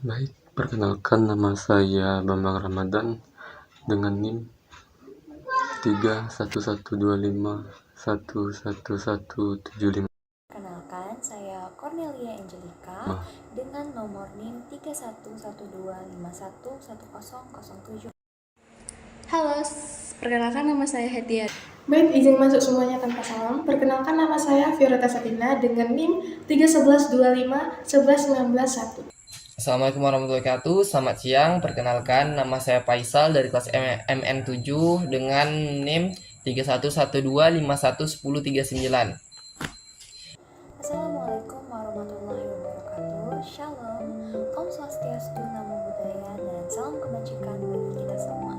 Baik, perkenalkan nama saya Bambang Ramadan dengan NIM 31125111175. Perkenalkan, saya Cornelia Angelica dengan nomor NIM 31125111007. Halo, perkenalkan nama saya Hetia. Baik, izin masuk semuanya tanpa salam. Perkenalkan nama saya Violeta Satina dengan NIM 311251191. Assalamualaikum warahmatullahi wabarakatuh. Selamat siang. Perkenalkan nama saya Faisal dari kelas MN7 dengan NIM 31125111039. Assalamualaikum warahmatullahi wabarakatuh. Shalom, Om Swastiastu, Namo Buddhaya, dan salam kebajikan bagi kita semua.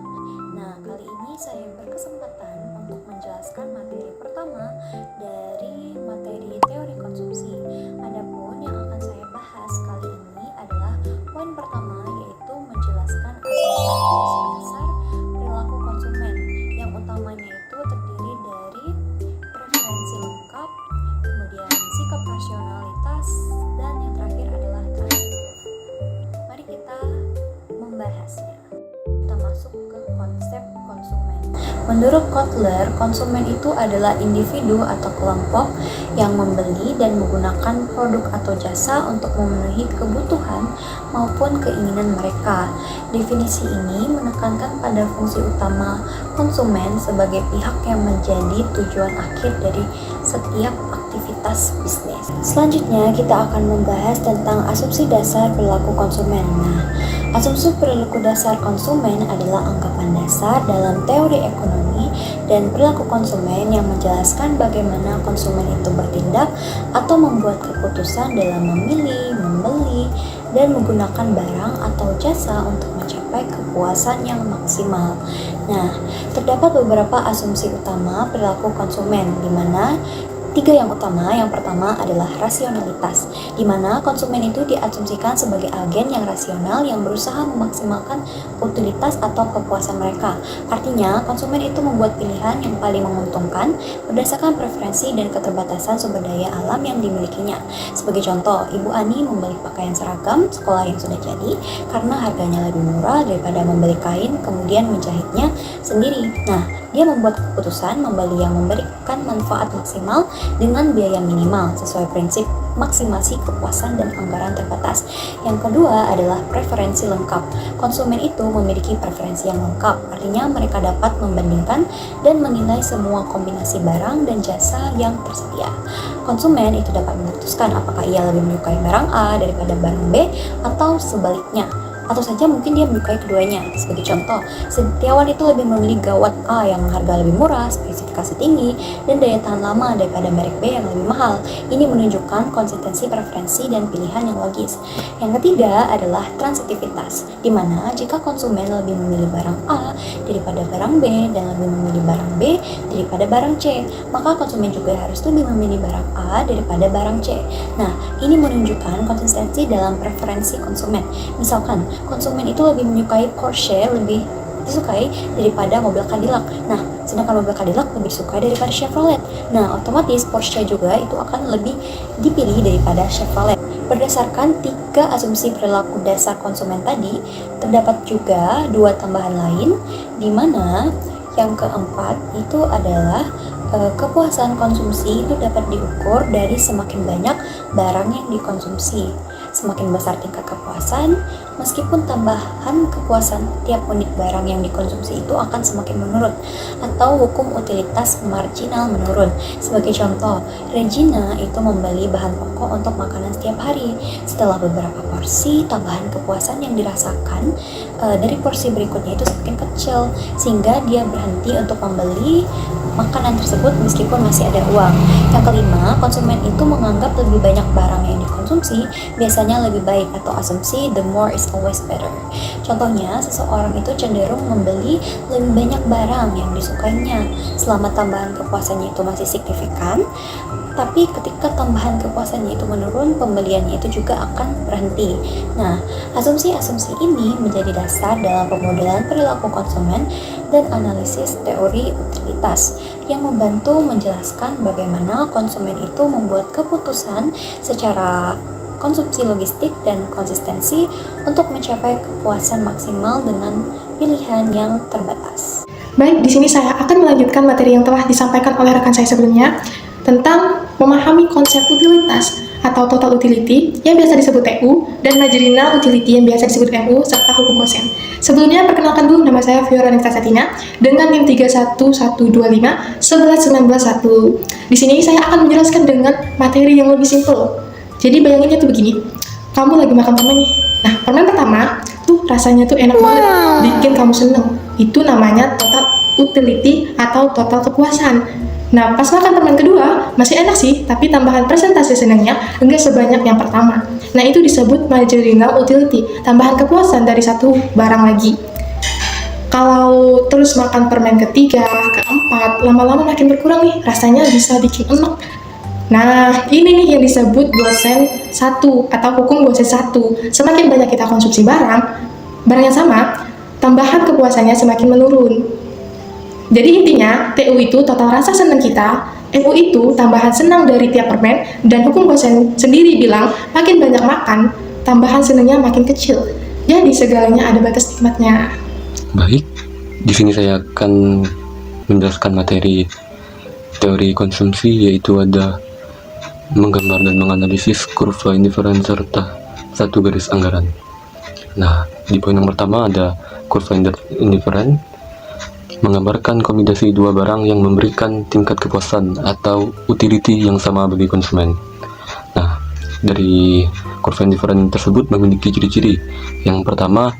Nah, kali ini saya berkesempatan untuk menjelaskan materi pertama dari materi teori konsumsi. Adapun yang akan saya bahas kali ini adalah poin pertama, yaitu menjelaskan asumsi dasar perilaku konsumen. Yang utamanya itu terdiri dari preferensi lengkap, kemudian sikap rasionalitas, dan yang terakhir adalah transitif. Mari kita membahasnya. Kita masuk ke konsep konsumen. Menurut Kotler, konsumen itu adalah individu atau kelompok yang membeli dan menggunakan produk atau jasa untuk memenuhi kebutuhan maupun keinginan mereka. Definisi ini menekankan pada fungsi utama konsumen sebagai pihak yang menjadi tujuan akhir dari setiap aktivitas bisnis. Selanjutnya kita akan membahas tentang asumsi dasar perilaku konsumen. Nah, asumsi perilaku dasar konsumen adalah anggapan dasar dalam teori ekonomi dan perilaku konsumen yang menjelaskan bagaimana konsumen itu bertindak atau membuat keputusan dalam memilih, membeli, dan menggunakan barang atau jasa untuk mencapai kepuasan yang maksimal. Nah, terdapat beberapa asumsi utama perilaku konsumen, di mana tiga yang utama. Yang pertama adalah rasionalitas, di mana konsumen itu diasumsikan sebagai agen yang rasional yang berusaha memaksimalkan utilitas atau kepuasan mereka. Artinya, konsumen itu membuat pilihan yang paling menguntungkan berdasarkan preferensi dan keterbatasan sumber daya alam yang dimilikinya. Sebagai contoh, Ibu Ani membeli pakaian seragam sekolah yang sudah jadi karena harganya lebih murah daripada membeli kain kemudian menjahitnya sendiri. Nah, dia membuat keputusan membeli yang memberikan manfaat maksimal dengan biaya minimal sesuai prinsip maksimasi kepuasan dan anggaran terbatas. Yang kedua adalah preferensi lengkap. Konsumen itu memiliki preferensi yang lengkap, artinya mereka dapat membandingkan dan menilai semua kombinasi barang dan jasa yang tersedia. Konsumen itu dapat memutuskan apakah ia lebih menyukai barang A daripada barang B atau sebaliknya. Atau saja mungkin dia menyukai keduanya. Sebagai contoh, setiawan itu lebih memilih gawat A yang harga lebih murah, spesifikasi tinggi, dan daya tahan lama daripada merek B yang lebih mahal. Ini menunjukkan konsistensi preferensi dan pilihan yang logis. Yang ketiga adalah transitivitas, di mana jika konsumen lebih memilih barang A daripada barang B dan lebih memilih barang B daripada barang C, maka konsumen juga harus lebih memilih barang A daripada barang C. Nah, ini menunjukkan konsistensi dalam preferensi konsumen. Misalkan, konsumen itu lebih menyukai Porsche lebih disukai daripada mobil Cadillac. Nah, sedangkan mobil Cadillac lebih disukai daripada Chevrolet. Nah, otomatis Porsche juga itu akan lebih dipilih daripada Chevrolet. Berdasarkan tiga asumsi perilaku dasar konsumen tadi, terdapat juga dua tambahan lain, di mana yang keempat itu adalah kepuasan konsumsi itu dapat diukur dari semakin banyak barang yang dikonsumsi. Semakin besar tingkat kepuasan, meskipun tambahan kepuasan tiap unit barang yang dikonsumsi itu akan semakin menurun, atau hukum utilitas marginal menurun. Sebagai contoh, Regina itu membeli bahan pokok untuk makanan setiap hari. Setelah beberapa porsi, tambahan kepuasan yang dirasakan dari porsi berikutnya itu semakin kecil, sehingga dia berhenti untuk membeli makanan tersebut meskipun masih ada uang. Yang kelima, konsumen itu menganggap lebih banyak barang yang dikonsumsi biasanya lebih baik, atau asumsi the more is always better. Contohnya, seseorang itu cenderung membeli lebih banyak barang yang disukainya selama tambahan kepuasannya itu masih signifikan. Tapi ketika tambahan kepuasannya itu menurun, pembeliannya itu juga akan berhenti. Nah, asumsi-asumsi ini menjadi dasar dalam pemodelan perilaku konsumen dan analisis teori utilitas yang membantu menjelaskan bagaimana konsumen itu membuat keputusan secara konsumsi logistik, dan konsistensi untuk mencapai kepuasan maksimal dengan pilihan yang terbatas. Baik, di sini saya akan melanjutkan materi yang telah disampaikan oleh rekan saya sebelumnya tentang memahami konsep utilitas atau total utility yang biasa disebut TU dan marginal utility yang biasa disebut MU serta hukum kosen. Sebelumnya perkenalkan dulu, nama saya Veronica Satina dengan NIM 31125 11191. Di sini saya akan menjelaskan dengan materi yang lebih simpel. Jadi bayanginnya tuh begini, kamu lagi makan permen nih. Nah, permen pertama tuh rasanya tuh enak banget, bikin kamu seneng. Itu namanya total utility atau total kepuasan. Nah, pas makan permen kedua, masih enak sih, tapi tambahan presentasi senangnya enggak sebanyak yang pertama. Nah, itu disebut marginal utility, tambahan kepuasan dari satu barang lagi. Kalau terus makan permen ketiga, keempat, lama-lama makin berkurang nih, rasanya bisa bikin enak. Nah, ini nih yang disebut gosen 1 atau hukum gosen 1. Semakin banyak kita konsumsi barang yang sama, tambahan kepuasannya semakin menurun. Jadi intinya, TU itu total rasa senang kita, MU itu tambahan senang dari tiap permen, dan hukum gosen sendiri bilang makin banyak makan, tambahan senangnya makin kecil. Jadi segalanya ada batas nikmatnya. Baik, di sini saya akan menjelaskan materi teori konsumsi, yaitu ada menggambar dan menganalisis kurva indiferen serta satu garis anggaran. Nah, di poin yang pertama ada kurva indiferen, menggambarkan kombinasi dua barang yang memberikan tingkat kepuasan atau utility yang sama bagi konsumen. Nah, dari kurva indiferen tersebut memiliki ciri-ciri. Yang pertama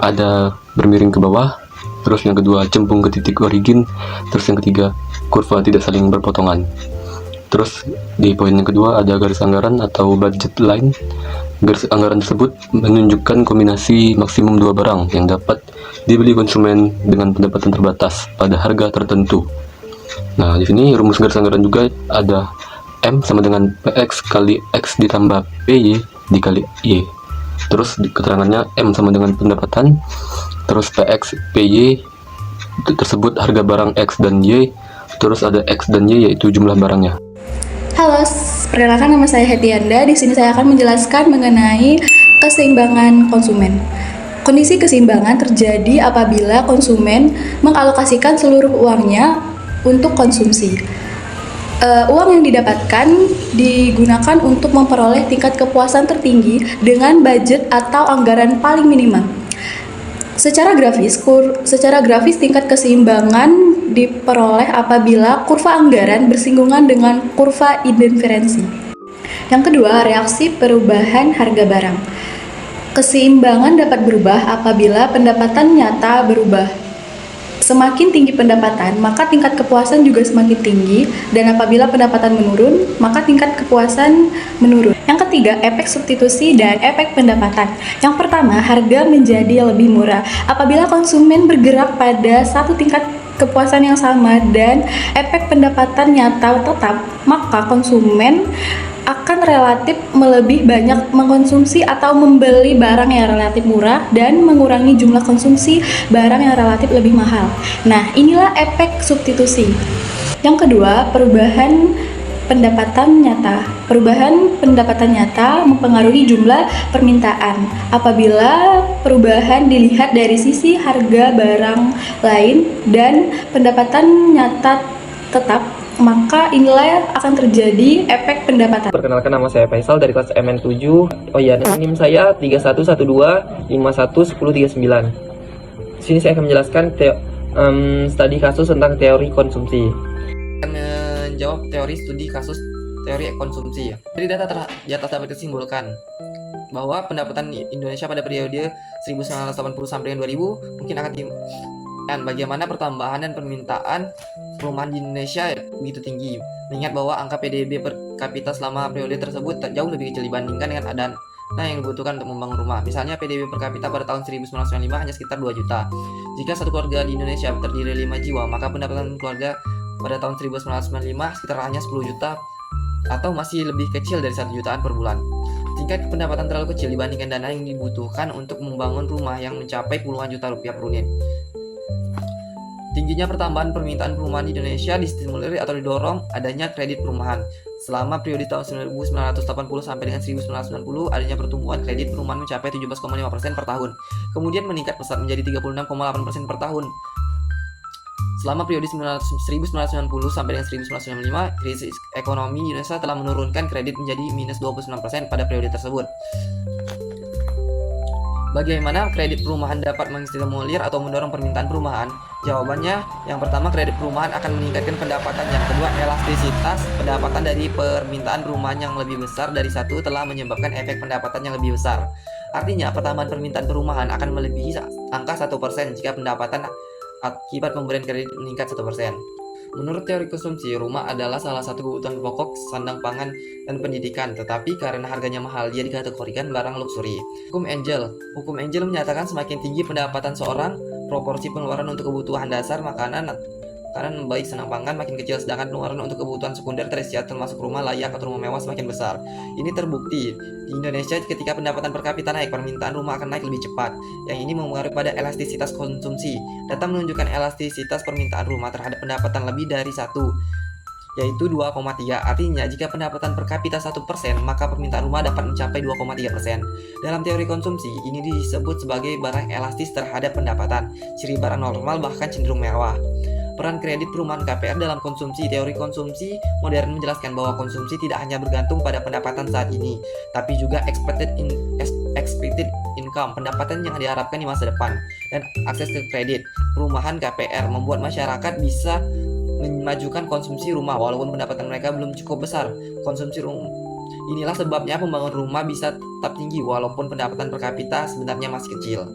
ada bermiring ke bawah, terus yang kedua cembung ke titik origin, terus yang ketiga kurva tidak saling berpotongan. Terus di poin yang kedua ada garis anggaran atau budget line. Garis anggaran tersebut menunjukkan kombinasi maksimum dua barang yang dapat dibeli konsumen dengan pendapatan terbatas pada harga tertentu. Nah, di sini rumus garis anggaran juga ada M sama dengan PX kali X ditambah PY dikali Y. Terus keterangannya M sama dengan pendapatan, terus PX PY tersebut harga barang X dan Y, terus ada X dan Y yaitu jumlah barangnya. Halo, perkenalkan nama saya Hetianda. Di sini saya akan menjelaskan mengenai keseimbangan konsumen. Kondisi keseimbangan terjadi apabila konsumen mengalokasikan seluruh uangnya untuk konsumsi. Uang yang didapatkan digunakan untuk memperoleh tingkat kepuasan tertinggi dengan budget atau anggaran paling minimal. Secara grafis tingkat keseimbangan diperoleh apabila kurva anggaran bersinggungan dengan kurva indiferensi. Yang kedua, reaksi perubahan harga barang. Keseimbangan dapat berubah apabila pendapatan nyata berubah. Semakin tinggi pendapatan, maka tingkat kepuasan juga semakin tinggi, dan apabila pendapatan menurun, maka tingkat kepuasan menurun. Yang ketiga, efek substitusi dan efek pendapatan. Yang pertama, harga menjadi lebih murah apabila konsumen bergerak pada satu tingkat kepuasan yang sama dan efek pendapatan nyata tetap, maka konsumen akan relatif lebih banyak mengkonsumsi atau membeli barang yang relatif murah dan mengurangi jumlah konsumsi barang yang relatif lebih mahal. Nah, inilah efek substitusi. Yang kedua, perubahan pendapatan nyata. Perubahan pendapatan nyata mempengaruhi jumlah permintaan. Apabila perubahan dilihat dari sisi harga barang lain dan pendapatan nyata tetap, maka inilah akan terjadi efek pendapatan. Perkenalkan, nama saya Faisal dari kelas MN7. Oh iya, NIM saya 3112511039. Di sini saya akan menjelaskan studi kasus tentang teori konsumsi. Akan menjawab teori studi kasus teori konsumsi. Dari data di atas dapat disimbolkan bahwa pendapatan Indonesia pada periode 1980 sampai 2000 mungkin akan dan bagaimana pertambahan dan permintaan perumahan di Indonesia begitu tinggi. Mengingat bahwa angka PDB per kapita selama periode tersebut jauh lebih kecil dibandingkan dengan dana yang dibutuhkan untuk membangun rumah. Misalnya PDB per kapita pada tahun 1995 hanya sekitar 2 juta. Jika satu keluarga di Indonesia terdiri 5 jiwa, maka pendapatan keluarga pada tahun 1995 sekitar hanya 10 juta atau masih lebih kecil dari 1 jutaan per bulan. Tingkat pendapatan terlalu kecil dibandingkan dana yang dibutuhkan untuk membangun rumah yang mencapai puluhan juta rupiah per unit. Tingginya pertambahan permintaan perumahan di Indonesia distimulir atau didorong adanya kredit perumahan, Selama periode tahun 1980 sampai dengan 1990, adanya pertumbuhan kredit perumahan mencapai 17,5% per tahun, kemudian meningkat pesat menjadi 36,8% per tahun. Selama periode 1990 sampai dengan 1995, krisis ekonomi Indonesia telah menurunkan kredit menjadi minus 29% pada periode tersebut. Bagaimana kredit perumahan dapat menstimulir atau mendorong permintaan perumahan? Jawabannya, yang pertama, kredit perumahan akan meningkatkan pendapatan. Yang kedua, elastisitas pendapatan dari permintaan perumahan yang lebih besar dari satu telah menyebabkan efek pendapatan yang lebih besar. Artinya, pertambahan permintaan perumahan akan melebihi angka 1% jika pendapatan akibat pemberian kredit meningkat 1%. Menurut teori konsumsi, rumah adalah salah satu kebutuhan pokok, sandang pangan, dan pendidikan. Tetapi karena harganya mahal, dia dikategorikan barang luxury. Hukum Angel menyatakan semakin tinggi pendapatan seorang, proporsi pengeluaran untuk kebutuhan dasar, makanan baik sandang pangan makin kecil, sedangkan pengeluaran untuk kebutuhan sekunder tersier termasuk rumah layak atau rumah mewah semakin besar. Ini terbukti di Indonesia ketika pendapatan per kapita naik, permintaan rumah akan naik lebih cepat. Yang ini mempengaruhi pada elastisitas konsumsi. Data menunjukkan elastisitas permintaan rumah terhadap pendapatan lebih dari 1, yaitu 2,3. Artinya jika pendapatan per kapita 1%, maka permintaan rumah dapat mencapai 2,3%. Dalam teori konsumsi, ini disebut sebagai barang elastis terhadap pendapatan. Ciri barang normal bahkan cenderung mewah. Peran kredit perumahan KPR dalam konsumsi. Teori konsumsi modern menjelaskan bahwa konsumsi tidak hanya bergantung pada pendapatan saat ini, tapi juga expected income, pendapatan yang diharapkan di masa depan, dan akses ke kredit. Perumahan KPR membuat masyarakat bisa memajukan konsumsi rumah walaupun pendapatan mereka belum cukup besar. Inilah sebabnya pembangunan rumah bisa tetap tinggi walaupun pendapatan per kapita sebenarnya masih kecil.